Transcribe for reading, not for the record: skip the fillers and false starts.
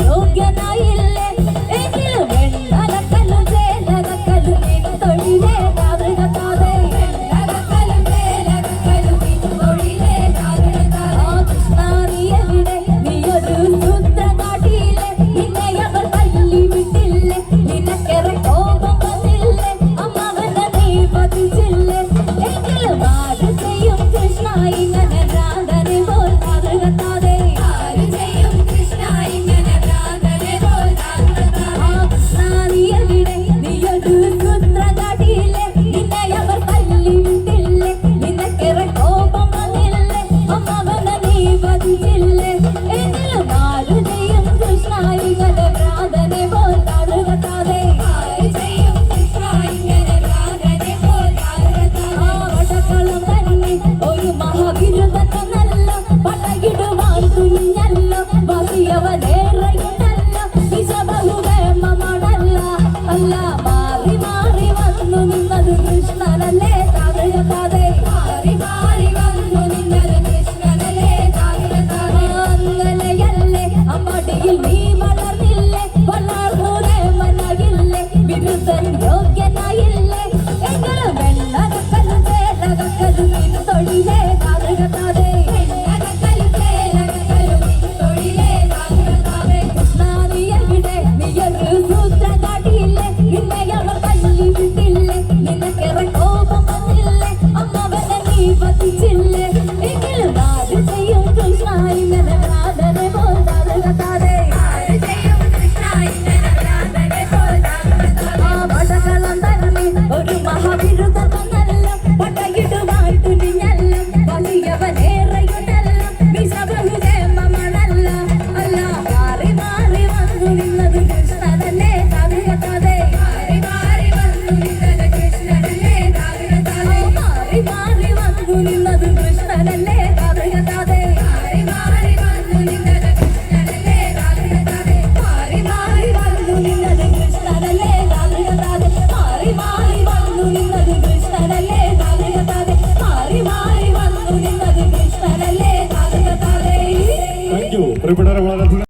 യോഗ്യനായില്ലേ എങ്കിലും വെണ്ണകക്കലും ചേലകക്കലും തൊഴിലേ താതൃകത്താതെ വെണ്ണകക്കലും ചേലകക്കലും തൊഴിലേ താതൃകത്താതെ കൃഷ്ണ നീ എവിടെ നീയൊരു സൂത്രം കാട്ടിയില്ലേ നിന്നെ അവർ തല്ലി വിട്ടില്ലേ നിനക്കേറെ കോപം വന്നില്ലേ അമ്മാവനെ നീ പതിച്ചില്ലേ എങ്കിലും ആര് ചെയ്യും കൃഷ്ണ ഇങ്ങനെ ഭ്രാന്തനെ പോൽ താതൃകത്താതെ ആര് ചെയ്യും കൃഷ്ണ ഇങ്ങനെ ഭ്രാന്തനെ പോൽ താതൃകത്താതെ കൃഷ്ണ നീ എവിടെ നീയൊരു സൂത്രം കാട്ടിയില്ലേ നിന്നെ അവർ തല്ലി വിട്ടില്ലേ നിനക്കേറെ കോപം വന്നില്ലേ അമ്മാവനെ നീ പതിച്ചില്ലേ എങ്കിലും ആര് ചെയ്യും കൃഷ്ണ ഇങ്ങനെ ഭ്രാന്തനെ പോൽ താതൃകത്താതെ ആര് ചെയ്യും കൃഷ്ണ ഇങ്ങനെ ഭ്രാന്തനെ പോൽ താതൃകത്താതെ വടക്കളം തന്നെ ഒരു മഹാവിരുദ്ധനല്ല പടയിടുവാൻ തുനിഞ്ഞല്ലോ വലിയവനേറെയുണ്ടല്ലോ വിഷബഹുവേമമാണല്ല അല്ല മാറി മാറി വന്നു നിന്നത് കൃഷ്ണനല്ലേ താതൃകത്താതെ മാറി മാറി വന്നു നിന്നത് കൃഷ്ണനല്ലേ താതൃകത്താതെ അങ്ങനെയല്ലേ അമ്മടിയിൽ നീ വളർന്നില്ലേ വളർന്നു ദേവനായില്ലേ വിരുദ്ധൻ യോഗ്യനായില്ലേ എങ്കിലും വെണ്ണകക്കലും ചേലകക്കലും തൊഴിലേ താതൃകത്താതെ വെണ്ണകക്കലും ചേലകക്കലും തൊഴിലേ താതൃകത്താതെ കൃഷ്ണ നീ എവിടെ നീയൊരു സൂത്രം കാട്ടിയില്ലേ നിന്നെ അവർ തല്ലി വിട്ടില്ലേ നിനക്കേറെ കോപം വന്നില്ലേ അമ്മവനെ നീ പതിച്ചില്ലേ എങ്കിലും ആര് ചെയ്യും കൃഷ്ണ ഇങ്ങനെ ഭ്രാന്തനെ പോൽ താതൃകത്താതെ ആര് ചെയ്യും കൃഷ്ണ ഇങ്ങനെ ഭ്രാന്തനെ പോൽ താതൃകത്താതെ ആ വടക്കളം തന്നെ ഒരു മഹാവിരുദ്ധനല്ല പടയിടുവാൻ തുനിഞ്ഞല്ല വലിയവനേറെയുണ്ടല്ല വിഷബഹുദേമമാണല്ല അല്ല മാറി മാറി വന്നു നിന്നത് കൃഷ്ണനല്ലേ താതൃകത്താതെ മാറി മാറി വന്നു നിന്നത് കൃഷ്ണനല്ലേ താതൃകത്താതെ മാറി മാറി വന്നു നിന്നത് കൃഷ്ണനല്ലേ താതൃകത്താതെ മാറി മാറി വന്നു നിന്നത് കൃഷ്ണനല്ലേ താതൃകത്താതെ മാറി മാറി വന്നു നിന്നത് കൃഷ്ണനല്ലേ താതൃകത്താതെ മാറി മാറി വന്നു നിന്നത് കൃഷ്ണനല്ലേ താതൃകത്താതെ മാറി മാറി വന്നു നിന്നത് കൃഷ്ണനല്ലേ താതൃകത്താതെ താങ്ക് യു പ്രിയപ്പെട്ടവരെ. വളരെയധികം